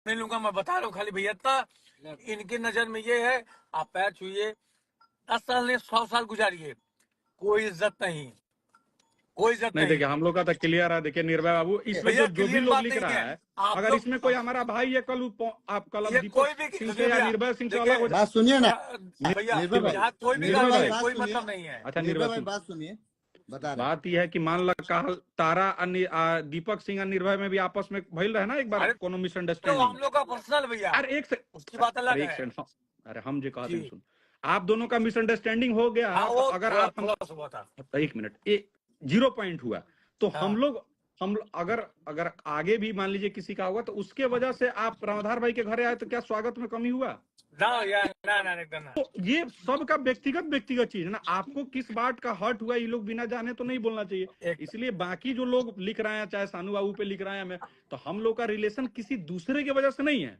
नहीं लूंगा, मैं बता रहा हूँ खाली भैया इतना इनकी नजर में ये है। आप पैर छुइए, 10 साल ने 100 साल गुजारिए, कोई इज्जत नहीं, कोई इज्जत नहीं नहीं। देखिए, हम लोग का तो क्लियर है। देखिए निर्भय बाबू, इसमें भैया जो भी क्लियर लोग बात लिख नहीं रहा है। है, आप अगर लोग इसमें कोई हमारा भाई है, आप कल अब ये दीपक कोई भी सिंह से सुनिए या भैया, निर्भय सिंह से देखिए अलग हो जाए। बात सुनिए ना भैया निर्भय भाई, यहाँ कोई भी निर्भय गाली भाई, है, कोई सुनिए। मतलब नहीं है। अच्छा निर्भय निर्भय भाई सिंह, बात सुनिए, बता रहे हैं। बात यह है कि मान लो कहा तारा दीपक सिंह और निर्भय में भी आपस में भइल रहे ना एक बार अरे कोनो तो मिसअंडरस्टैंडिंग। हम लोग का पर्सनल भैया, अरे एक से उसकी बात अलग अरे एक है सेकंड, अरे हम जो कहते हैं जी। सुन, आप दोनों का मिसअंडरस्टैंडिंग हो गया हाँ तो वो अगर थोड़ा आप हम थोड़ा सा हुआ था। एक मिनट, 0 पॉइंट हुआ तो हाँ अगर अगर आगे भी मान लीजिए किसी का होगा तो उसके वजह से आप रामधार भाई के घरे आए तो क्या स्वागत में कमी हुआ? ना यार, ना एकदम ना। तो ये सबका व्यक्तिगत चीज है ना। आपको किस बात का हर्ट हुआ ये लोग बिना जाने तो नहीं बोलना चाहिए। एक इसलिए बाकी जो लोग लिख रहे हैं, चाहे सानू बाबू पे लिख रहे हैं, मैं तो हम लोग का रिलेशन किसी दूसरे की वजह से नहीं है।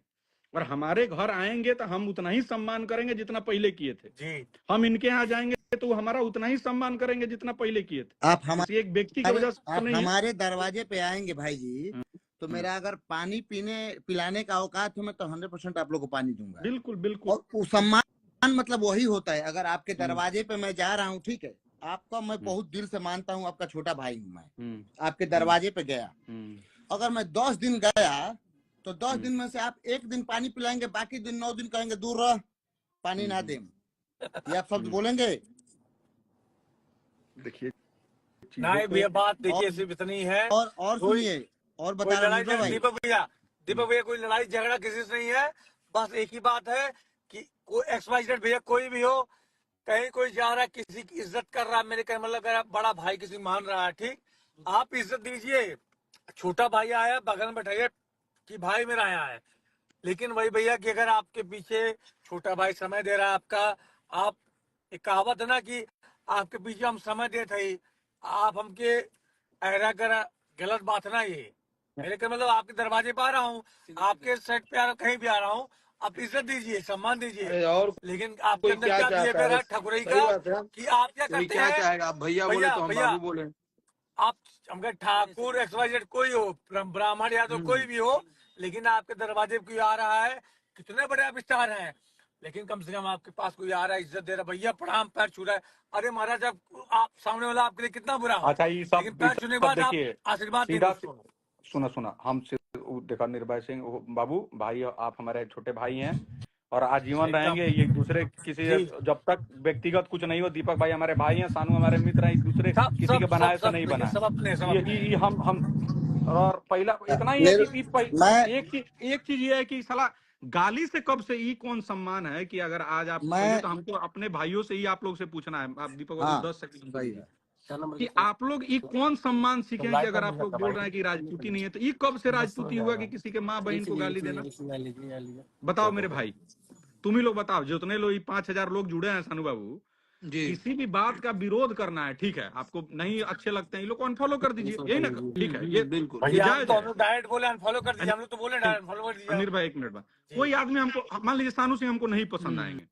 और हमारे घर आएंगे तो हम उतना ही सम्मान करेंगे जितना पहले किए थे। जी। हम इनके यहाँ जाएंगे तो वो हमारा उतना ही सम्मान करेंगे जितना पहले किए थे। आप किसी एक व्यक्ति की वजह से नहीं है। हमारे दरवाजे पे आएंगे भाई जी, तो मेरा अगर पानी पिलाने का औकात है, मैं तो 100% आप लोग को पानी दूंगा। बिल्कुल बिल्कुल। और वो सम्मान मतलब वही होता है। अगर आपके दरवाजे पे मैं जा रहा हूँ, ठीक है, आपका मैं बहुत दिल से मानता हूँ, आपका छोटा भाई हूँ मैं, आपके दरवाजे पे गया, अगर मैं 10 दिन गया तो 10 दिन में से आप 1 दिन पानी पिलाएंगे, बाकी दिन 9 दिन कहेंगे दूर रह, पानी ना दे। ये आप शब्द बोलेंगे? देखिए नहीं भैया, बात देखिए सिर्फ इतनी है। और कोई सुनिए, और कोई बता रहा हूँ लड़ाई निर्भय भाई, दीपक भैया कोई लड़ाई झगड़ा किसी से नहीं है। बस एक ही बात है कि कोई XYZ भैया कोई भी हो, कहीं कोई जा रहा है, किसी की इज्जत कर रहा है, मेरे कहने मतलब अगर आप बड़ा भाई किसी मान रहा है, ठीक, आप इज्जत दीजिए। छोटा भाई आया बगल में बैठाइए कि भाई मेरा आया है। लेकिन वही भैया कि अगर आपके पीछे छोटा भाई समय दे रहा है आपका, आप, एक कहावत है ना कि आपके पीछे हम समय देते ही आप हमके ऐरा करा, गलत बात है ना ये। मेरे का मतलब आपके दरवाजे पे आ रहा हूँ, आपके सेट पे आ रहा, कहीं भी आ रहा हूँ, आप इज्जत दीजिए, सम्मान दीजिए। अरे और लेकिन आपके कोई अंदर क्या क्या चाहता है बिहेवियर है बस, ठकुरई सही का बात है। कि आप क्या कोई करते क्या हैं। चाहेगा, आप भैया बोले भैया तो हम भैया बाबू बोले। आप हमका ठाकुर XYZ कोई हो, ब्राह्मण या तो कोई भी हो, लेकिन आपके दरवाजे पे कोई आ रहा है, कितने बड़े आप स्टार हैं, लेकिन कम से कम आपके पास कोई आ रहा है, इज्जत दे रहा है, भैया प्रणाम, पैर छू रहा है। अरे महाराज, आप सामने वाला आपके लिए कितना बुरा हो, अच्छा ये लेकिन पैर छूने के बाद आप देखिए आशीर्वाद देंगे सीधा उसको। सुना हम देखा निर्भय सिंह बाबू भाई, आप हमारे छोटे भाई हैं और आजीवन एकदम रहेंगे। एक दूसरे किसी, जी। जब तक व्यक्तिगत कुछ नहीं हो, दीपक भाई हमारे भाई हैं, सानू हमारे मित्र हैं, एक दूसरे सब किसी के सब सब बनाए से सब नहीं देखिए, बनाए। सब अपने, सब अपने ये हम और पहला इतना ही है निर, कि मैं एक चीज ये है कि साला गाली से कब से ये कौन सम्मान है कि अगर आज आप पहले मैं तो हमको अपने भाइयों से ही आप लोग से पूछना है। आप दीपक बाबू हाँ 10 सेकंड सही दीजिए है। कि आप लोग ये कौन सम्मान सीखे हैं कि अगर आप लोग बोल रहे हैं कि राजपूती नहीं है तो ये कब से राजपूती हुआ कि किसी के माँ बहन को गाली देना? बताओ मेरे भाई, तुम ही लोग बताओ, जितने लोग 5,000 लोग जुड़े हैं सानू बाबू, जी किसी भी बात का विरोध करना है, ठीक है, आपको नहीं अच्छे लगते हैं ये लोग को अनफॉलो कर दीजिए, यही ना, ठीक है, बिल्कुल। ये भैया, हम जायज तो है। हम लोग डायरेक्ट बोले अनफॉलो कर दीजिए, हम लोग तो बोले डायरेक्ट अनफॉलो कर दीजिए निर्भय एक मिनट बाद, जी। कोई आदमी हमको मान लीजिए सानू सिंह हमको नहीं पसंद आएंगे,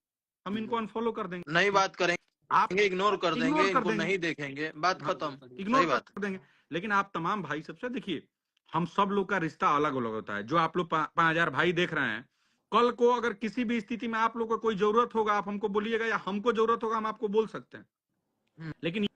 हम इनको अनफॉलो कर देंगे, नहीं बात आप करेंगे, इग्नोर कर देंगे, इग्नोर कर इनको देंगे, नहीं देखेंगे, बात हाँ, खत्म। इग्नोर सही बात है। कर देंगे। लेकिन आप तमाम भाई सबसे देखिए, हम सब लोग का रिश्ता अलग अलग होता है। जो आप लोग 5,000 भाई देख रहे हैं, कल को अगर किसी भी स्थिति में आप लोग को कोई जरूरत होगा, आप हमको बोलिएगा, या हमको जरूरत होगा हम आपको बोल सकते हैं। लेकिन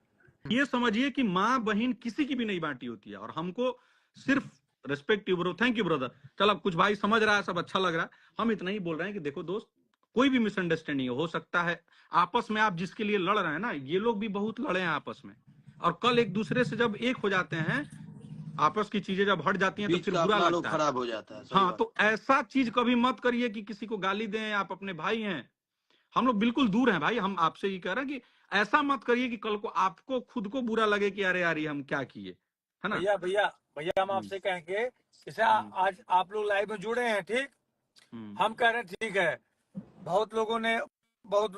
ये समझिए कि माँ बहन किसी की भी नहीं बांटी होती है, और हमको सिर्फ respect you bro, thank you brother. चल अब कुछ भाई समझ रहा है, सब अच्छा लग रहा है। हम इतना ही बोल रहे हैं कि देखो दोस्त, कोई भी मिसअंडरस्टैंडिंग हो सकता है आपस में, आप जिसके लिए लड़ रहे हैं ना, ये लोग भी बहुत लड़े हैं आपस में, और कल एक दूसरे से जब एक हो जाते हैं, आपस की चीजें जब हट जाती हैं तो बीच फिर का बुरा अपना लोग लगता है। खराब हो जाता है। सही हाँ, बात। तो ऐसा चीज कभी मत करिए कि किसी को गाली दें, आप अपने भाई हैं, हम लोग बिल्कुल दूर हैं भाई। हम आपसे ये कह रहे हैं कि ऐसा मत करिए कि कल को आपको खुद को बुरा लगे कि अरे यार ये हम क्या किए, है ना। भैया भैया भैया, हम आपसे कहेंगे, जैसे आज आप लोग लाइव में जुड़े हैं, ठीक, हम कह रहे हैं ठीक है, बहुत लोगों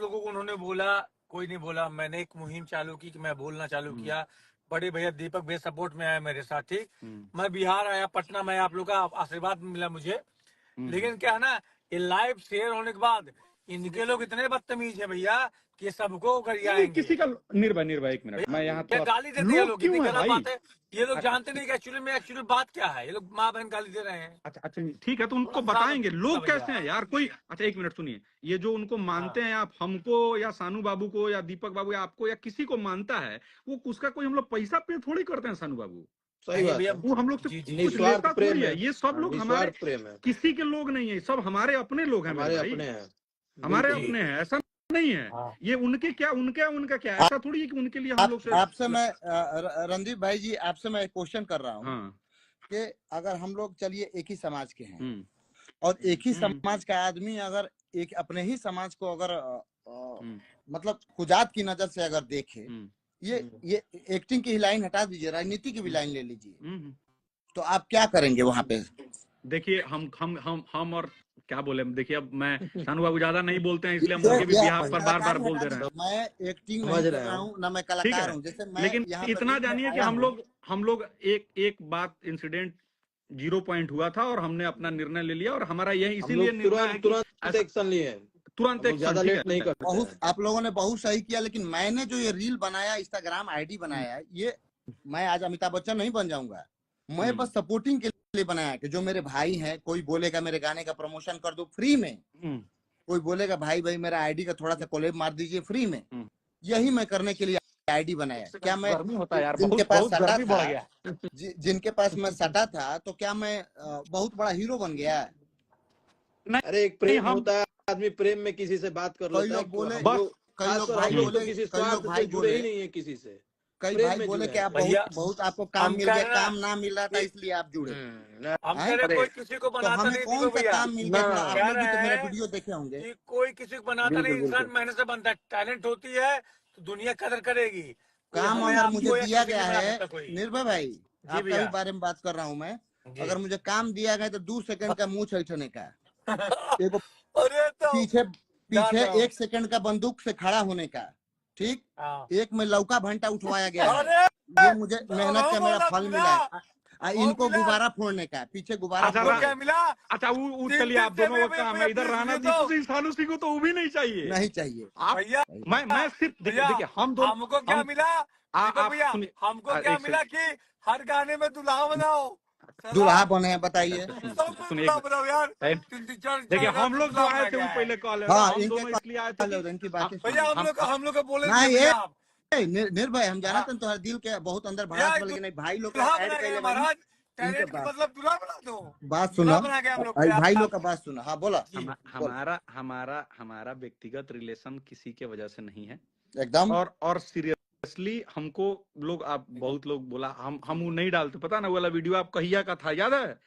को उन्होंने बोला, कोई नहीं बोला, मैंने एक मुहिम चालू की कि मैं बोलना चालू किया, बड़े भैया दीपक भैया सपोर्ट में आया मेरे साथ, ठीक, मैं बिहार आया, पटना में, आप लोग का आशीर्वाद मिला मुझे। लेकिन क्या है ना, ये लाइव शेयर होने के बाद इनके लोग इतने बदतमीज है भैया कि सबको कर नहीं आएंगे। किसी का निर्भय एक मिनट, मैं यहाँ ये थोड़ा गाली देते हैं लोग लोग, क्यों इतनी है गलत भाई? बात है। ये लोग जानते नहीं कि एक्चुअली बात क्या है। ये लोग माँ बहन गाली दे रहे हैं। अच्छा अच्छा ठीक है, तो उनको थोड़ा सा बताएंगे लोग भैया। कैसे हैं यार। कोई अच्छा एक मिनट सुनिए, ये जो उनको मानते हैं आप, हमको या सानू बाबू को या दीपक बाबू या आपको या किसी को मानता है, वो उसका कोई हम लोग पैसा पे थोड़ी करते हैं सानू बाबू। सही नहीं बात भैया, है, वो हम लोग से जी जी कुछ निस्वार्थ लेता प्रेम थोड़ी है। है। ये सब लोग हमारे निस्वार्थ प्रेम है, किसी के लोग नहीं है, सब हमारे अपने लोग हैं मेरे हमारे भाई, अपने हैं, हमारे बिल्कुल जी अपने बिल्कुल। हैं। ऐसा नहीं है हाँ ये उनके क्या, उनका क्या, ऐसा थोड़ी है कि उनके लिए हम लोग से आपसे मैं रणदीप भाई जी, आपसे मैं एक क्वेश्चन कर रहा हूँ हाँ कि अगर हम लोग चलिए एक ही समाज के हैं हम्म और एक ही हम्म समाज का आदमी अगर एक अपने ही समाज को अगर हम्म मतलब कुजात की नजर से अगर देखे, हम्म ये एक्टिंग की ही लाइन हटा दीजिए, राजनीति की भी लाइन ले लीजिए, हम्म। तो आप क्या करेंगे वहां पे? देखिए हम और क्या बोले, देखिए अब मैं सानू बाबू ज्यादा नहीं बोलते हैं इसलिए हम ये उनके भी ये बिहाफ आप पर बार बार कलाकारी बोल हटा दे रहे हैं। दीजिए, मैं एक्टिंग नहीं समझ कर रहे हैं रहा हम। हूँ ना, मैं ठीक कलाकार है, हूँ। जैसे मैं लेकिन यहाँ पे इतना रील में जानिए कि आया हम हूँ, लोग एक बात इंसिडेंट 0 पॉइंट हुआ था और हमने अपना निर्णय ले लिया, और हमारा यह हम इसीलिए लोग निर्णय है तुरंत कि तुरंत ऐसा एक्शन लिए हैं, तुरंत हम लोग एक्शन, ज्यादा ठीक लेट नहीं है। करते बहुत हैं। आप लोगों ने बहुत सही किया, लेकिन मैंने जो ये रील बनाया, इंस्टाग्राम आईडी बनाया है, ये मैं आज अमिताभ बच्चन नहीं बन जाऊंगा। मैं बस सपोर्टिंग के लिए बनाया कि जो मेरे भाई हैं, कोई बोलेगा मेरे गाने का प्रमोशन कर दो फ्री में, कोई बोलेगा भाई भाई मेरा आईडी का थोड़ा सा कोलैब मार दीजिए फ्री में, यही मैं करने के लिए आईडी बनाया। क्या मैं गर्मी होता है यार, जिनके बहुत पास बहुत सटा गर्मी बढ़ था, गया। जिनके पास मैं सटा था, तो क्या मैं बहुत बड़ा हीरो बन गया? अरे एक नहीं प्रेम हम होता है, आदमी प्रेम में किसी से बात कर कई लेता है। लोग बोले, हम बस लोग, कई लोग खासकर भाई हम लोग तो बोले, किसी कई लोग स्वार्थ से भाई जुड़े बोले, ही नहीं है किसी से, कई प्रेम भाई में बोले जुड़े कि हैं आप प्रेम। भैया, बहुत बहुत आपको काम हम मिल कह गया, रहे हैं काम ना मिल रहा था कि इसलिए आप जुड़े। हम हैं? कह रहे अरे कोई किसी को तो बनाता हमें नहीं कौन दीपक सा भैया। काम मिल ना, गया? थोड़ा आप कह लोग भी तो रहे मेरा हैं वीडियो देखे होंगे। कि कोई किसी को बनाता नहीं, बिल्कुल इंसान बिल्कुल। मेहनत से बनता है। टैलेंट होती है तो दुनिया कदर करेगी। कोई काम हमें अगर मुझे आपको या दिया किसी को गया नहीं बना है, सकता कोई। निर्भय भाई, जी आपका भी भैया बारे में बात कर रहा हूँ मैं, जी। अगर मुझे काम दिया गया तो 2 सेकंड का मुंह छैठने का, एक अरे तो पीछे जान पीछे रहा हूँ। 1 सेकंड का बंदूक से खड़ा होने का, ठीक, हाँ। एक में लौका भंटा उठवाया गया है, अरे ये मुझे मेहनत वो का मेरा मौका फल मिला, मिला है। वो इनको मिला। गुब्बारा फोड़ने का, पीछे गुब्बारा अच्छा हमको फोड़ रा, दे। क्या मिला? अच्छा वो तीन चलिए तीन आप से दोनों का काम है, इधर प्लीज राणा मुझे तो दीपू सिंह सानू सिंह को तो वो भी नहीं चाहिए। नहीं चाहिए आप भैया। मैं सिर्फ देखिए भैया देखिए हम दोनों हमको क्या हम मिला दीपक आप भैया? सुनिए हमको क्या एक मिला सेकंड, कि हर गाने में दुल्हा बनाओ। दूल्हा सलाम। बने हैं, बताइए। सब में सुनिए एक दुल्हा बनाओ यार। मिनट। तीन तीन चार देखिए चार रात हम से लोग जो दुल्हा आए बना थे वो गया है। पहले कॉल है ना, हाँ, हम इनके दोनों इसलिए आए थे कि इनकी बातें भैया सुनिए। हम लोग को बोले ना थे ये भैया आप। निर्भय, हम जाना हाँ था तुम्हारे दिल के बहुत अंदर भैया भड़ास, लेकिन भाई लोग का दुल्हा ऐड बना कर गया ले भाई। महाराज। इनके टैलेंट की पास मतलब दुल्हा बना दो। बात दुल्हा सुनो, बना गया हम लोग को भाई लोग आप। का बात सुनो। हाँ बोला, जी बोल। हमारा व्यक्तिगत रिलेशन किसी के वजह से नहीं है। एकदम और सीरियसली हमको लोग, आप बहुत लोग बोला हम वो नहीं डालते, पता ना वो वाला वीडियो आप कहिया का था, याद है?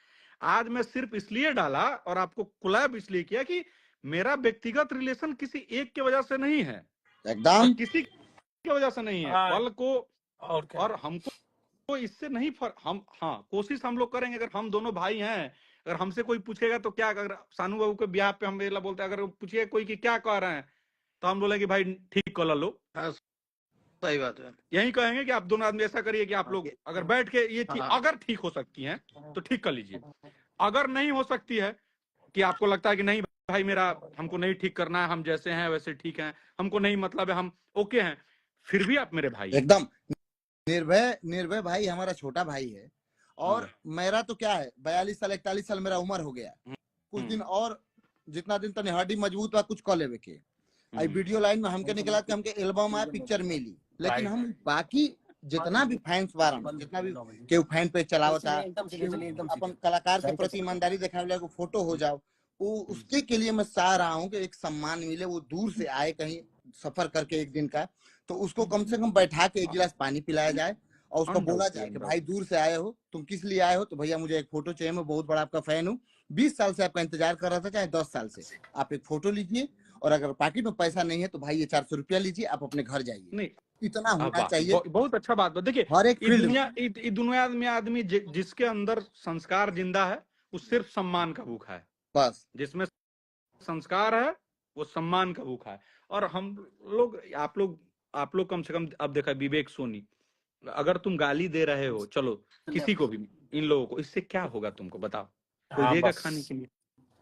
आज मैं सिर्फ इसलिए डाला और आपको कोलैब इसलिए किया कि मेरा व्यक्तिगत रिलेशन किसी एक के वजह से नहीं है, और एकदम किसी की वजह से नहीं है हाँ कल को। और क्या। और हमको इससे नहीं हम हाँ कोशिश हम लोग करेंगे, अगर हम दोनों भाई हैं, अगर हमसे कोई पूछेगा तो क्या, अगर सानू बाबू के ब्याह पे हम बोलते हैं, अगर पूछिए कोई कि क्या कह रहे हैं, तो हम बोले कि भाई ठीक कर लो। हाँ सही बात है। यही कहेंगे कि आप दोनों आदमी ऐसा करिए कि आप लोग अगर बैठ के ये ठीक, हाँ अगर ठीक हो सकती हैं तो ठीक कर लीजिए, अगर नहीं हो सकती है कि आपको लगता है कि नहीं भाई मेरा हमको नहीं ठीक करना है, हम जैसे हैं वैसे ठीक हैं, हमको नहीं मतलब है, हम ओके हैं, फिर भी आप मेरे भाई हैं। एकदम। निर्भय भाई हमारा छोटा भाई है, और मेरा तो क्या है, 42 साल 41 साल मेरा उम्र हो गया। कुछ दिन और, जितना दिन तक हड्डी मजबूत बा, कुछ कॉल लेवे के आई वीडियो लाइन में हमके निकला कि हमके एल्बम आ, पिक्चर मिली, लेकिन हम बाकी जितना भी फैंस बारन, जितना भी केहू फैन पेज चलावता, अपन कलाकार के प्रति ईमानदारी दिखावे, एगो फोटो हो जाओ, वो उसके के लिए मैं चाह रहा हूँ कि एक सम्मान मिले। वो दूर से आए कहीं सफर करके एक दिन का, तो उसको कम से कम बैठा के एक गिलास पानी पिलाया जाए और उसको बोला जाए कि भाई दूर से आए हो, तुम किस लिए आए हो? तो भैया मुझे एक फोटो चाहिए, मैं बहुत बड़ा आपका फैन हूँ, 20 साल से आपका इंतजार कर रहा था, चाहे 10 साल से। आप एक फोटो लीजिए, और अगर पाकिट में पैसा नहीं है तो भाई ये 400 रुपया लीजिए, आप अपने घर जाइए। नहीं इतना होना चाहिए बहुत अच्छा बात। देखिए हर एक फील्ड में। दुनिया में आदमी जिसके अंदर संस्कार जिंदा है वो सिर्फ सम्मान का भूखा है, बस जिसमें संस्कार है वो सम्मान का भूखा है। और हम लोग आप लोग कम से कम, अब देखा विवेक सोनी, अगर तुम गाली दे रहे हो, चलो किसी को भी, इन लोगों को, इससे क्या होगा तुमको बताओ? कोई हाँ देगा बस खाने के लिए?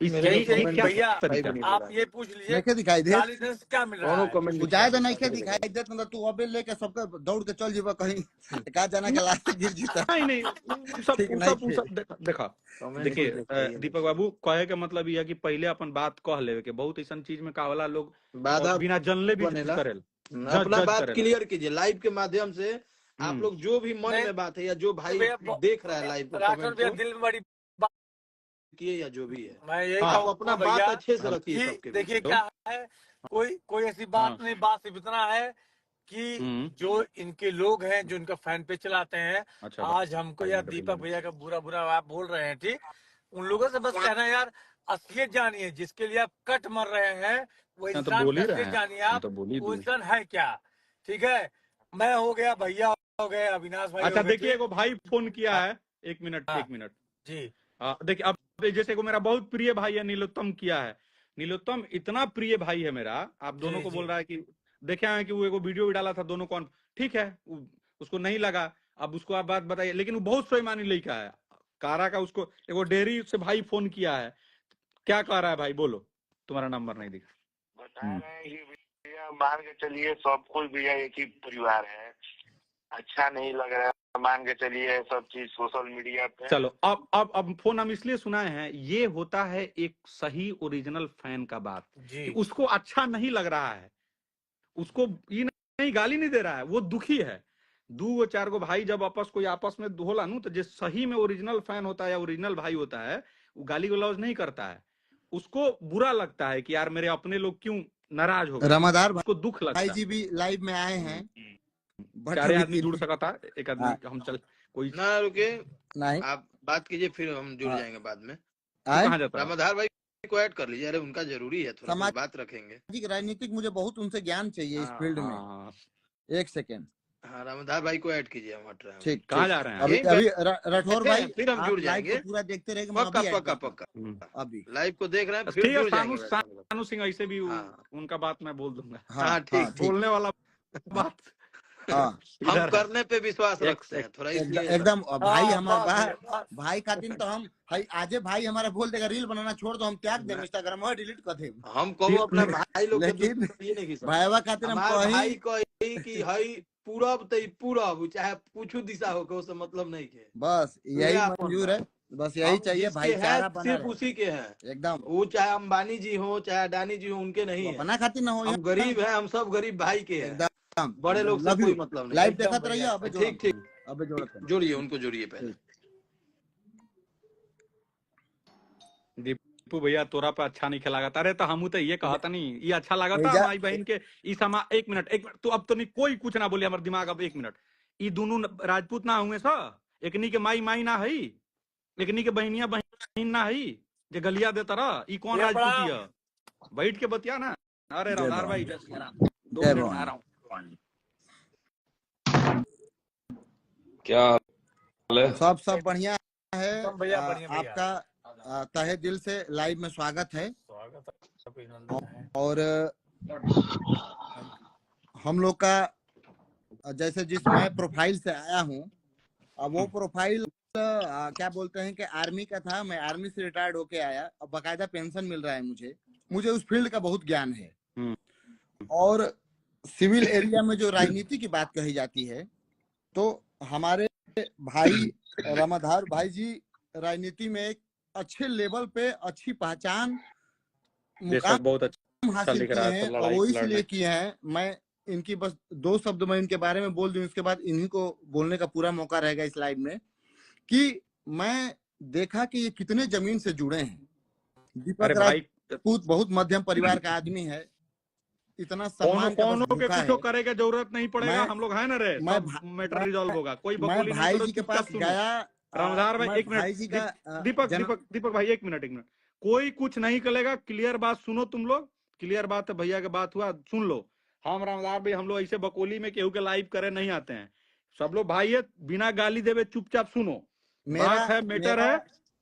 इस मेरे यही को यही कमेंट क्या भैया तरीका भी नहीं आप मिला। ये पूछ लीजिए नहीं दिखाई दे गाली देने से क्या मिल रहा कौनो है? कमेंट बुझाए तो नहीं नहीं दिखाई देत मतलब तू अबे लेके सबके दौड़ के चल जीवा कहीं का जाना के लास्ट गिर जीता नहीं नहीं उ सब ठीक उ नहीं सब उ थे सब देखा कमेंट देखिए कुछ दिखाई दीपक बाबू कहे के मतलब ये है कि पहले अपन बात कह लेवे के बहुत ऐसा चीज में कावला लोग बाधा बिना जानले भी जज बनेला। करेल अपना जज बात करेला। क्लियर कीजिए लाइव के माध्यम से। आप लोग जो भी मन नहीं में बात है या जो भाई भैया देख रहा है लाइव को राठौर कमेंट भैया को दिल में बड़ी बात किए या जो भी है मैं यही हाँ आप कहूँ अपना भैया बात अच्छे से हाँ रखिए कि सबके बीच देखिए में। क्या है, कोई ऐसी बात हाँ नहीं, बात सिर्फ इतना है कि जो इनके लोग हैं जो इनका फैन पेज चलाते हैं, अच्छा आज हमको भाई यार मेरे दीपक को भैया का बुरा बुरा आप बोल रहे हैं, ठीक, उन लोगों से बस कहना यार असलियत जानिए, जिसके लिए आप कट मर रहे हैं वो तो इंसान बोल का ही रहे असलियत हैं जानिए हम आप, तो बोल ही वो दिए। इंसान है क्या। ठीक है, मैं हो गया, भैया हो गए, अविनाश भाई अच्छा हो गए, देखिए ठीक। एगो भाई फोन किया हाँ है, एक मिनट हाँ, एक मिनट। जी देखिए अब जैसे को मेरा बहुत प्रिय भाई है नीलोत्तम किया है। नीलोत्तम इतना प्रिय भाई है मेरा, आप दोनों जी को जी बोल रहा है कि देखे हैं कि वो एगो वीडियो भी डाला था दोनों कौन, ठीक है उसको नहीं लगा, अब उसको आप बात बताइए, लेकिन वो बहुत स्वाभिमानी लड़का है कारा का, उसको एगो डेयरी से भाई फोन किया है, क्या कह रहा है भाई बोलो, तुम्हारा नंबर नहीं दिखा। बता रहे हैं कि भैया मान के चलिए सब कुछ भैया एक ही परिवार है, अच्छा नहीं लग रहा है, मान के चलिए सब चीज सोशल मीडिया पे। चलो अब फोन हम इसलिए सुनाए हैं, ये होता है एक सही ओरिजिनल फैन का बात जी कि उसको अच्छा नहीं लग रहा है, उसको ये नहीं गाली नहीं दे रहा है, वो दुखी है। दो गो चार गो भाई जब कोई आपस में होला नु तो जो सही में ओरिजिनल फैन होता है या ओरिजिनल भाई होता है वो गाली गलौज नहीं करता है, उसको बुरा लगता है कि यार मेरे अपने लोग क्यों नाराज हो गए, रमादार उसको दुख लगता भाई है। जी भी लाइव में आए हैं बट चारे अभी आदमी जुड़ सका था, एक आदमी हम चल कोई ना रुके, नहीं आप बात कीजिए फिर हम जुड़ हाँ। जाएंगे बाद में। तू आए कहाँ जाता है? रामाधार भाई को ऐड कर लीजिए, अरे उनका जरूरी है, थोड़ा कुछ बात रखेंगे। सामाजिक राजनीतिक मुझे बहुत उनसे ज्ञान चाहिए इस फील्ड में। हाँ, एक सेकेंड हाँ रामाधार भाई को ऐड कीजिए, हम हट रहे हैं। ठीक कहाँ ठीक जा रहे हैं अभी यहीं अभी राठौर बैठे भाई हैं, फिर हम आप जुड़ लाइव जाएंगे। को पूरा देखते रहेंगे, मैं पक्का अभी ऐड पक्का करता हूँ। पक्का अभी लाइव को देख रहे हैं, फिर ठीक है। जुड़ जाएंगे वैसे हम लोग। सानू सिंह ऐसे भी हाँ। उनका बात मैं बोल दूंगा, हाँ हाँ, ठीक, हाँ ठीक बोलने वाला बात हाँ हम इधर है। करने पे विश्वास एक रखते हैं थोड़ा, इसलिए एकदम भाई हाँ, हमार बस बा भैया, बस। भाई खातिर तो हम भाई आजे भाई हमारा बोल देगा रील बनाना छोड़ दो, हम त्याग देम इंस्टाग्राम और डिलीट कर देम, हम कहो अपना भाई लोग के लेकिन दुश्मनी नहीं समझ। भाईवा खातिर हम हमारे भाई कहीं कही कि हई पूरब तई पूरब, चाहे पूछू दिशा हो उससे मतलब नहीं के, बस यही मंजूर है, बस यही हम चाहिए, जिसके हैं भाईचारा बना सिर्फ रहे उसी के हैं। एकदम, वो चाहे अंबानी जी हो चाहे अडानी जी हो, उनके नहीं है। अपना खातिर ना हो हम गरीब हैं, हम सब गरीब भाई के हैं, एकदम बड़े लोग से लव कोई यू। मतलब नहीं। लाइव एकदम देखत रहिए, भैया, अबे ठीक ठीक, अबे जोड़त जोड़िए उनको, जोड़िए पहले। दीपू भैया तोरा पे अच्छा नहीं खेला अरे तो हम तो ये कहता नहीं ये अच्छा लगा था एजा- माई बहन के इस समा। एक मिनट तू अब तो नहीं कोई कुछ ना बोले हमारे दिमाग, अब एक मिनट, ये दोनों राजपूत ना हुए सा, एकनी के माई माई ना हई, एकनी के बहनिया बहन ना हई, जे गलिया देता रहा, ई कौन ये राजपूती है? बैठ के बतिया ना। अरे जय रामधार भाई भवानी। 2 जय मिनट में भवानी। आ रहा हूँ। क्या हाल है? सब बढ़िया है। एकदम भैया, बढ़िया भैया। आपका तहे दिल से लाइव में स्वागत है, स्वागत है, अभिनंदन है। और हम लोग का जैसे जिस मैं प्रोफाइल से आया हूँ, अब वो प्रोफाइल क्या बोलते हैं कि आर्मी का था, मैं आर्मी से रिटायर्ड होके आया, अब बकायदा पेंशन मिल रहा है मुझे उस फील्ड का बहुत ज्ञान है। और सिविल एरिया में जो राजनीति की बात कही जाती है, तो हमारे भाई रामाधार भाई जी राजनीति में एक अच्छे लेवल पे अच्छी पहचान मुकाम बहुत अच्छा हासिल लिख किए रहा है, हैं, तो और वो लड़ाई इसलिए किए हैं, मैं इनकी बस 2 शब्द मैं इनके बारे में बोल दूं, इसके बाद इन्हीं को बोलने का पूरा मौका रहेगा इस लाइव में, कि मैं देखा कि ये कितने जमीन से जुड़े हैं। दीपक राजपूत बहुत मध्यम परिवार का आदमी है, इतना सम्मान का बस भूखा है। कुछ करे का जरूरत नहीं पड़ेगा, हम लोग है ना रे, मैं सब मैटर रिजॉल्व होगा, कोई मैं बकौली नहीं भाई करो, जी के चुपचाप पास सुनो। गया, रामधार भाई एक भाई जी मिनट, का दीपक भाई एक मिनट, कोई कुछ नहीं करेगा, क्लियर बात सुनो तुम लोग, क्लियर बात है, भैया के बात हुआ सुन लो। हम रामधार भाई हम लोग ऐसे बकौली में केहू के लाइव करे नहीं आते हैं, सब लोग भाई है, बिना गाली देवे चुपचाप सुनो, बात है मैटर है।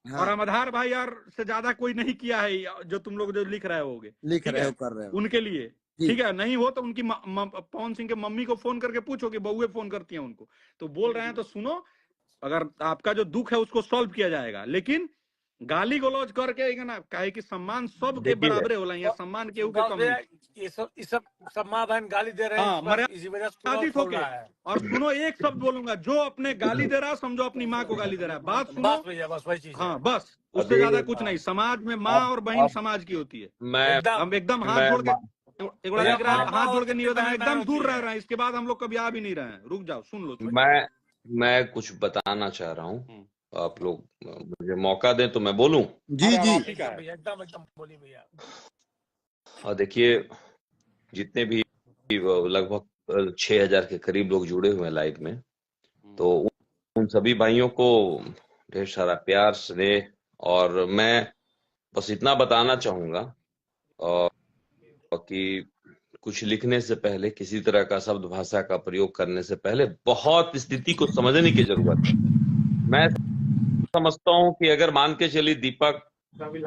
हाँ। और रामधार भाई यार से ज्यादा कोई नहीं किया है, जो तुम लोग जो लिख रहे होगे, लिख रहे हो, कर रहे हो, उनके लिए ठीक है, नहीं हो तो उनकी पवन सिंह के मम्मी को फोन करके पूछो कि बहुए फोन करती हैं उनको, तो बोल रहे हैं तो सुनो, अगर आपका जो दुख है उसको सॉल्व किया जाएगा, लेकिन गाली गलौज करके है ना, काहे कि सम्मान सब के देखिए बराबरे होला, यहाँ सम्मान केहू के कम नहीं। ये सब माँ बहन गाली दे रहे हैं, हाँ, इस बार इसी वजह से चुनाव मर्यादित खोल होके। रहा है। और सुनो, एक शब्द बोलूंगा, जो अपने गाली दे रहा है समझो अपनी माँ को गाली दे रहा है। बात सुनो। बस भैया, बस वही चीज है। हाँ बस, उससे अभी ज्यादा कुछ नहीं। समाज में माँ और बहन अब समाज की होती है। मैं हम एकदम हाथ मैं जोड़ के एक बार भैया, देख रहा है, माँ हाथ जोड़ के होती है, निवेदन है, बहन एकदम होती दूर रह है। रहे हैं। इसके बाद हम लोग कभी आ भी नहीं रहे हैं। रुक जाओ, सुन लो। मैं कुछ बताना चाह रहा हूँ, आप लोग मुझे मौका दें तो मैं बोलूं। जी जी एकदम भैया, एकदम एकदम बोलिए भैया। और देखिए, जितने भी लगभग 6000 के करीब लोग जुड़े हुए हैं लाइव में, तो उन सभी भाइयों को ढेर सारा प्यार, स्नेह। और मैं बस इतना बताना चाहूंगा और कि कुछ लिखने से पहले, किसी तरह का शब्द भाषा का प्रयोग करने से पहले बहुत स्थिति को समझने की जरूरत है। मैं समझता हूं कि अगर मान के चलिए दीपक कि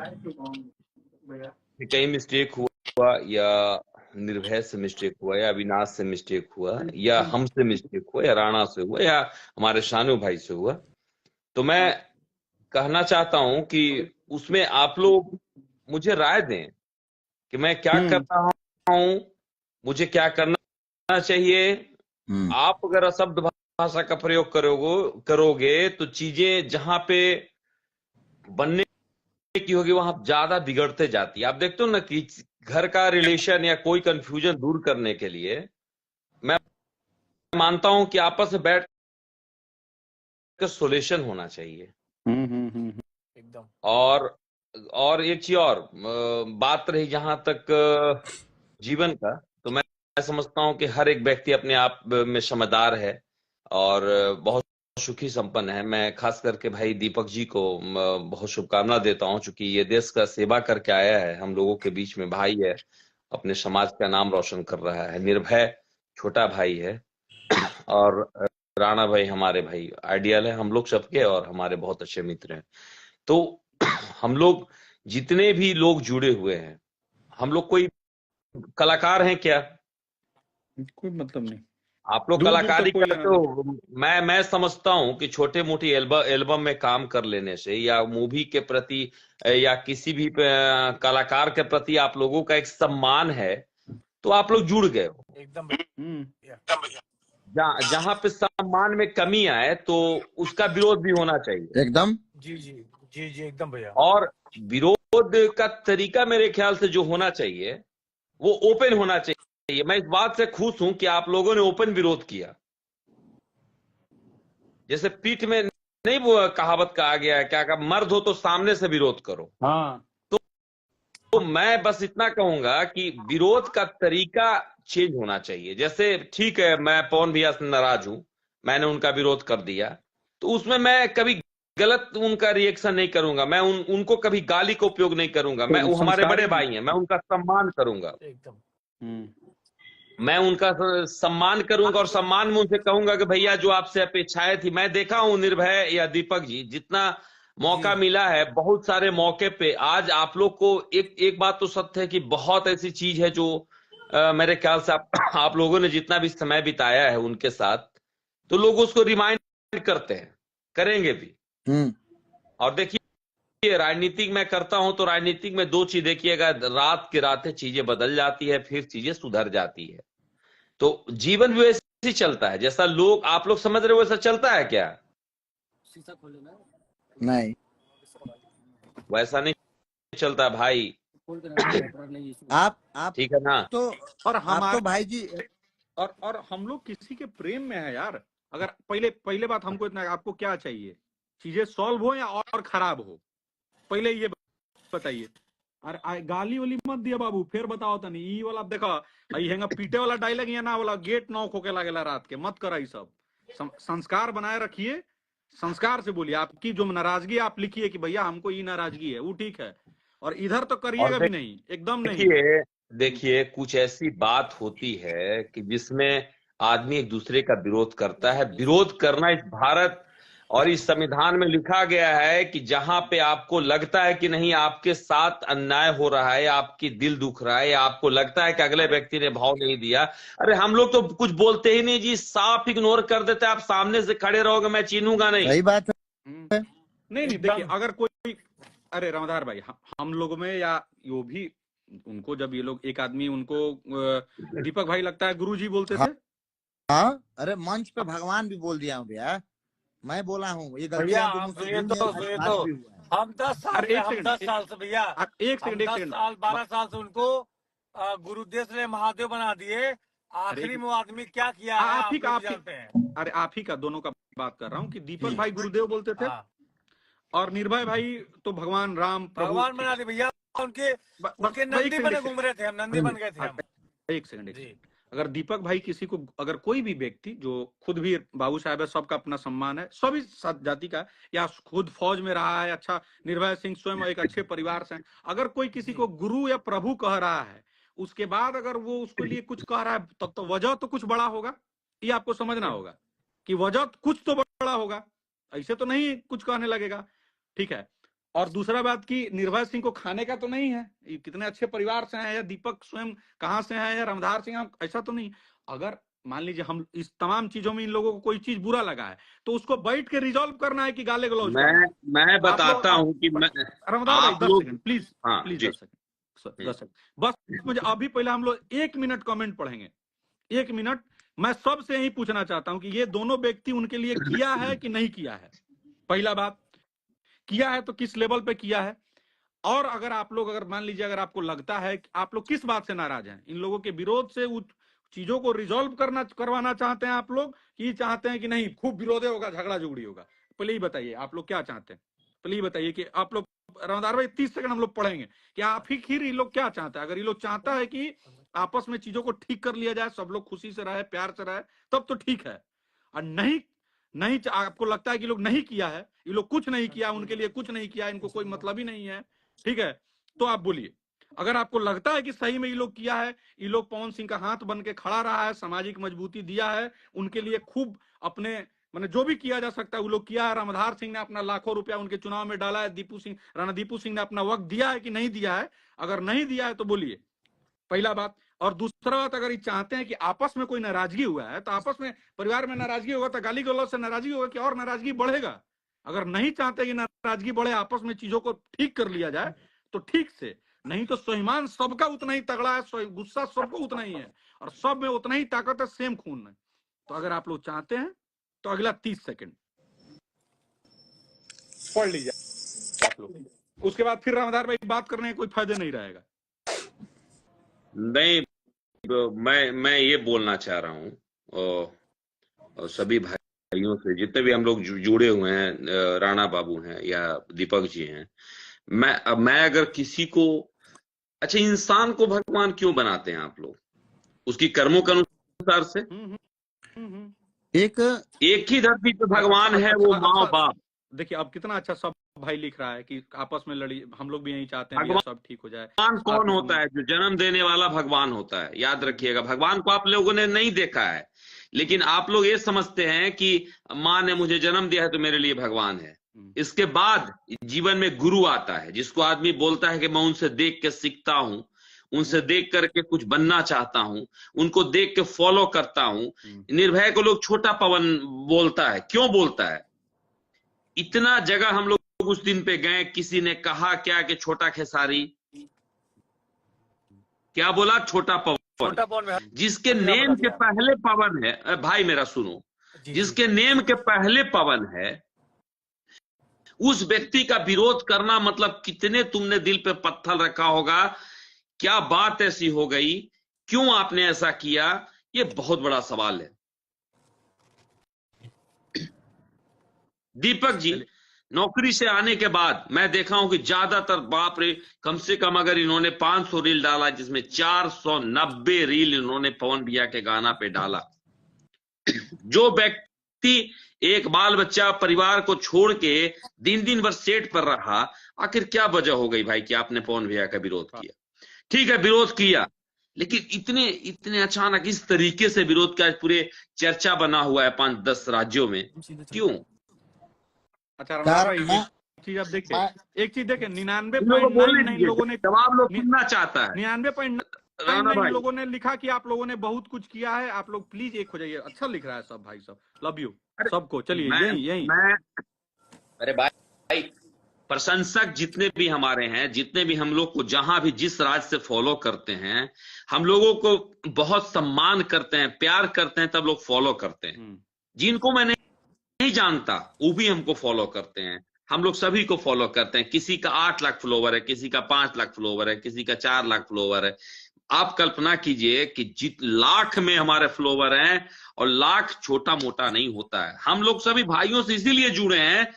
कहीं मिस्टेक हुआ, या निर्भय से मिस्टेक हुआ, या अविनाश से मिस्टेक हुआ, या हमसे मिस्टेक हुआ, या राणा से हुआ, या हमारे शानू भाई से हुआ, तो मैं कहना चाहता हूं कि उसमें आप लोग मुझे राय दें कि मैं क्या कर रहा हूं, मुझे क्या करना चाहिए। आप अगर अशब्द भाषा का प्रयोग करोगे तो चीजें जहां पे बनने की होगी वहां ज्यादा बिगड़ते जाती है। आप देखते हो ना कि घर का रिलेशन या कोई कंफ्यूजन दूर करने के लिए मैं मानता हूं कि आपस में बैठ कर सोल्यूशन होना चाहिए। एकदम। और एक चीज और बात रही जहां तक जीवन का, तो मैं समझता हूं कि हर एक व्यक्ति अपने आप में समझदार है और बहुत सुखी संपन्न है। मैं खास करके भाई दीपक जी को बहुत शुभकामना देता हूं, चूंकि ये देश का सेवा करके आया है, हम लोगों के बीच में भाई है, अपने समाज का नाम रोशन कर रहा है। निर्भय छोटा भाई है और राणा भाई हमारे भाई आइडियल है हम लोग सबके, और हमारे बहुत अच्छे मित्र हैं। तो हम लोग जितने भी लोग जुड़े हुए हैं, हम लोग कोई कलाकार हैं क्या? कोई मतलब नहीं। आप लोग दूर दूर कलाकारी तक कोई करते हो। मैं समझता हूं कि छोटे मोटी एल्बम में काम कर लेने से, या मूवी के प्रति, या किसी भी कलाकार के प्रति आप लोगों का एक सम्मान है, तो आप लोग जुड़ गए हो। एकदम जहां पे सम्मान में कमी आए तो उसका विरोध भी होना चाहिए। एकदम। जी जी जी जी, एकदम भैया। और विरोध का तरीका मेरे ख्याल से जो होना चाहिए वो ओपन होना चाहिए। मैं इस बात से खुश हूं कि आप लोगों ने ओपन विरोध किया। जैसे पीठ में नहीं, वो कहावत कहा गया है, क्या कहा, मर्द हो तो सामने से विरोध करो। हाँ, तो मैं बस इतना कहूंगा कि विरोध का तरीका चेंज होना चाहिए। जैसे ठीक है, मैं पवन भैया से नाराज हूं, मैंने उनका विरोध कर दिया, तो उसमें मैं कभी गलत उनका रिएक्शन नहीं करूंगा। मैं उनको कभी गाली का उपयोग नहीं करूंगा। मैं, वो हमारे बड़े भाई हैं, मैं उनका सम्मान करूंगा। एकदम। मैं उनका सम्मान करूंगा और सम्मान में उनसे कहूंगा कि भैया जो आपसे अपेक्षाएं थी, मैं देखा हूं निर्भय या दीपक जी, जितना मौका मिला है, बहुत सारे मौके पे आज आप लोग को एक बात तो सत्य है कि बहुत ऐसी चीज है जो मेरे ख्याल से आप लोगों ने जितना भी समय बिताया है उनके साथ, तो लोग उसको रिमाइंड करते हैं, करेंगे भी। और देखिए, राजनीतिक मैं करता हूं तो राजनीतिक में दो चीज देखिएगा, रात के रातें चीजें बदल जाती है, फिर चीजें सुधर जाती है। तो जीवन भी वैसे ही चलता है, जैसा लोग आप लोग समझ रहे हो वैसा चलता है क्या? नहीं, वैसा नहीं चलता भाई। आप ठीक है ना? तो और आप तो भाई जी और हम लोग किसी के प्रेम में है यार। अगर पहले बात हमको इतना, आपको क्या चाहिए, चीजें सॉल्व हो या और खराब हो, पहले ये बताइए। अरे गाली वाली मत दिया बाबू, फिर बताओ तनी ई वाला देखा, हेंगा पीटे वाला डायलॉग या ना वाला गेट नॉक होके लागेला रात के, मत करा सब। संस्कार बनाए रखिए, संस्कार से बोलिए। आपकी जो नाराजगी आप लिखिए कि भैया हमको ये नाराजगी है, वो ठीक है, और इधर तो करिएगा भी नहीं, एकदम नहीं। देखिए कुछ ऐसी बात होती है कि जिसमें आदमी एक दूसरे का विरोध करता है। विरोध करना इस भारत और इस संविधान में लिखा गया है कि जहां पे आपको लगता है कि नहीं आपके साथ अन्याय हो रहा है, आपकी दिल दुख रहा है, या आपको लगता है कि अगले व्यक्ति ने भाव नहीं दिया, अरे हम लोग तो कुछ बोलते ही नहीं जी, साफ इग्नोर कर देते। आप सामने से खड़े रहोगे, मैं चीनूंगा नहीं। सही बात है। नहीं देखिए, अगर कोई अरे रामधार भाई, हम लोगों में या यो भी उनको, जब ये लोग एक आदमी उनको दीपक भाई लगता है गुरुजी बोलते थे। हाँ, अरे मंच पे भगवान भी बोल दिया हूँ भैया, मैं बोला हूँ, ये भैया गलतियां जो आप मुझसे सुनिए हुई है, सुनिए आज भी हुआ है। हम 10 साल अरे से, एक हम सेकंड, 10 साल से भैया, एक हम सेकंड, एक 10 सेकंड। साल 12 साल से उनको गुरुदेव ने महादेव बना दिए। आखिरी में वो आदमी क्या किया है आप ही आप का लोग भी जानते हैं। अरे आप ही का, दोनों का बात कर रहा हूँ कि दीपक जी। भाई गुरुदेव बोलते थे हाँ, और निर्भय भाई तो भगवान राम प्रभु। भगवान बना दिए भैया, उनके उनके एक नंदी सेकंड, बने घूम रहे थे, हम नंदी बन गए थे हम। एक सेकंड। जी, अगर दीपक भाई किसी को, अगर कोई भी व्यक्ति जो खुद भी बाबू साहब है, सबका अपना सम्मान है, सभी जाति का, या खुद फौज में रहा है, अच्छा निर्भय सिंह स्वयं एक अच्छे परिवार से हैं, अगर कोई किसी को गुरु या प्रभु कह रहा है, उसके बाद अगर वो उसके लिए कुछ कह रहा है, तब तो वजह तो कुछ बड़ा होगा, ये आपको समझना होगा कि वजह कुछ तो बड़ा होगा, ऐसे तो नहीं कुछ कहने लगेगा। ठीक है। और दूसरा बात कि निर्भय सिंह को खाने का तो नहीं है, ये कितने अच्छे परिवार से हैं, या दीपक स्वयं कहां से हैं, या रामधार सिंह, ऐसा तो नहीं। अगर मान लीजिए हम इस तमाम चीजों में इन लोगों को कोई चीज बुरा लगा है, तो उसको बैठ के रिजॉल्व करना है कि गाले गलौज करना है। मैं बताता हूं कि रामधार भाई आप 10 लोग, सेकंड प्लीज, हाँ प्लीज जी, 10 सेकंड, 10 सेकंड बस। मुझे अभी पहले हम लोग 1 मिनट कमेंट पढ़ेंगे, 1 मिनट। मैं सबसे यही पूछना चाहता हूं कि ये दोनों व्यक्ति उनके लिए किया है कि नहीं किया है। पहला बात, किया है तो किस लेवल पे किया है। और अगर आप लोग, अगर मान लीजिए अगर आपको लगता है कि आप लोग किस बात से नाराज हैं, इन लोगों के विरोध से चीजों को रिजॉल्व करवाना चाहते हैं आप लोग, कि चाहते हैं कि नहीं खूब विरोध होगा, झगड़ा झुगड़ी होगा, पहले ही बताइए आप लोग क्या चाहते हैं। पहले ही बताइए कि आप लोग, रामधार भाई 30 सेकंड हम लोग पढ़ेंगे कि आखिर ये लोग क्या चाहते हैं। अगर ये लोग चाहता है कि आपस में चीजों को ठीक कर लिया जाए, सब लोग खुशी से रहे, प्यार से रहे, तब तो ठीक है। और नहीं, आपको लगता है कि लोग नहीं किया है, ये लोग कुछ नहीं किया, उनके लिए कुछ नहीं किया, इनको कोई मतलब ही नहीं है, ठीक है, तो आप बोलिए। अगर आपको लगता है कि सही में ये लोग किया है, ये लोग पवन सिंह का हाथ बन के खड़ा रहा है, सामाजिक मजबूती दिया है, उनके लिए खूब अपने मैंने जो भी किया जा सकता है वो लोग किया है। रामधार सिंह ने अपना लाखों रुपया उनके चुनाव में डाला है, राणा दीपू सिंह ने अपना वक्त दिया है कि नहीं दिया है। अगर नहीं दिया है तो बोलिए, पहला बात। और दूसरा बात, अगर ये चाहते हैं कि आपस में कोई नाराजगी हुआ है, तो आपस में परिवार में नाराजगी होगा तो गाली गलौज से नाराजगी होगा कि और नाराजगी बढ़ेगा। अगर नहीं चाहते कि नाराजगी बढ़े, आपस में चीजों को ठीक कर लिया जाए, तो ठीक से, नहीं तो स्वाभिमान सबका उतना ही तगड़ा है, गुस्सा सबको उतना ही है, और सब में उतना ही ताकत है, सेम खून है। तो अगर आप लोग चाहते हैं तो अगला 30 सेकंड पढ़ लीजिए आप लोग, उसके बाद फिर रामधार भाई बात करने का कोई फायदा नहीं रहेगा। नहीं, मैं ये बोलना चाह रहा हूँ, और सभी भाइयों से, जितने भी हम लोग जुड़े हुए हैं, राणा बाबू हैं या दीपक जी हैं, मैं अगर किसी को, अच्छा, इंसान को भगवान क्यों बनाते हैं आप लोग? उसकी कर्मों के अनुसार से। एक ही धरती पे भगवान है, वो माँ बाप। देखिए अब कितना अच्छा सब भाई लिख रहा है कि आपस में लड़ी, हम लोग भी यही चाहते हैं भगवान सब ठीक हो जाए। भगवान कौन होता है? जो जन्म देने वाला भगवान होता है, याद रखिएगा। भगवान को आप लोगों ने नहीं देखा है, लेकिन आप लोग ये समझते हैं कि माँ ने मुझे जन्म दिया है तो मेरे लिए भगवान है। इसके बाद जीवन में गुरु आता है, जिसको आदमी बोलता है कि मैं उनसे देख के सीखता हूं, उनसे देख करके कुछ बनना चाहता हूं, उनको देख के फॉलो करता हूं। निर्भय को लोग छोटा पवन बोलता है, क्यों बोलता है? इतना जगह हम लोग उस दिन पे गए, किसी ने कहा क्या कि छोटा खेसारी, क्या बोला? छोटा पवन। जिसके नेम के पहले पवन है, भाई मेरा सुनो, जिसके नेम के पहले पवन है, उस व्यक्ति का विरोध करना मतलब कितने तुमने दिल पे पत्थर रखा होगा, क्या बात ऐसी हो गई, क्यों आपने ऐसा किया? ये बहुत बड़ा सवाल है। दीपक जी नौकरी से आने के बाद मैं देखा हूं कि ज्यादातर, बाप रे, कम से कम अगर इन्होंने 500 रील डाला, जिसमें 490 रील इन्होंने पवन भैया के गाना पे डाला। जो व्यक्ति एक बाल बच्चा परिवार को छोड़ के दिन दिन भर सेट पर रहा, आखिर क्या वजह हो गई भाई कि आपने पवन भैया का विरोध किया? ठीक है, विरोध किया, लेकिन इतने अचानक इस तरीके से विरोध का पूरे चर्चा बना हुआ है 5-10 राज्यों में, क्यों? अच्छा एक चीज आप देखिए, एक चीज देखें, 99.99 लोगों ने जवाब लोग सुनना चाहता है। 99.99 लोगों ने लिखा कि आप लोगों ने बहुत कुछ किया है। आप लोग प्लीज एक हो जाइए, अच्छा लिख रहा है सब भाई, सब लव यू सबको। चलिए यही अरे भाई, प्रशंसक जितने भी हमारे हैं, जितने भी हम लोग को जहां भी जिस राज से फॉलो करते हैं, हम लोगों को बहुत सम्मान करते हैं, प्यार करते हैं, तब लोग फॉलो करते हैं। जिनको मैं नहीं जानता वो भी हमको फॉलो करते हैं। हम लोग सभी को फॉलो करते हैं। किसी का 8 लाख फॉलोवर है, किसी का 5 लाख फॉलोवर है, किसी का 4 लाख फॉलोवर है। आप कल्पना कीजिए कि जित लाख में हमारे फॉलोवर हैं, और लाख छोटा मोटा नहीं होता है। हम लोग सभी भाइयों से इसीलिए जुड़े हैं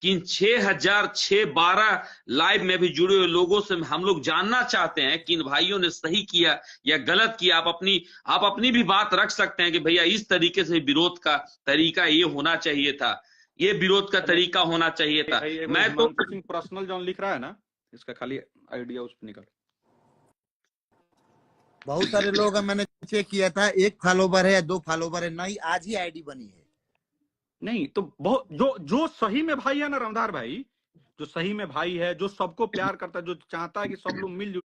कि इन 6,612 लाइव में भी जुड़े हुए लोगों से हम लोग जानना चाहते हैं कि इन भाइयों ने सही किया या गलत किया। आप अपनी भी बात रख सकते हैं कि भैया इस तरीके से विरोध का तरीका ये होना चाहिए था, ये विरोध का तरीका होना चाहिए था। मैं तो पर्सनल जॉन लिख रहा है ना, इसका खाली आइडिया उस पर निकल। बहुत सारे लोग हैं, मैंने चेक किया था, 1 फॉलोवर है या 2 फॉलोवर है, नहीं आज ही आईडी बनी है। नहीं तो बहुत जो सही में भाई है ना रामधार भाई, जो सही में भाई है, जो सबको प्यार करता है, जो चाहता है कि सब लोग मिलजुल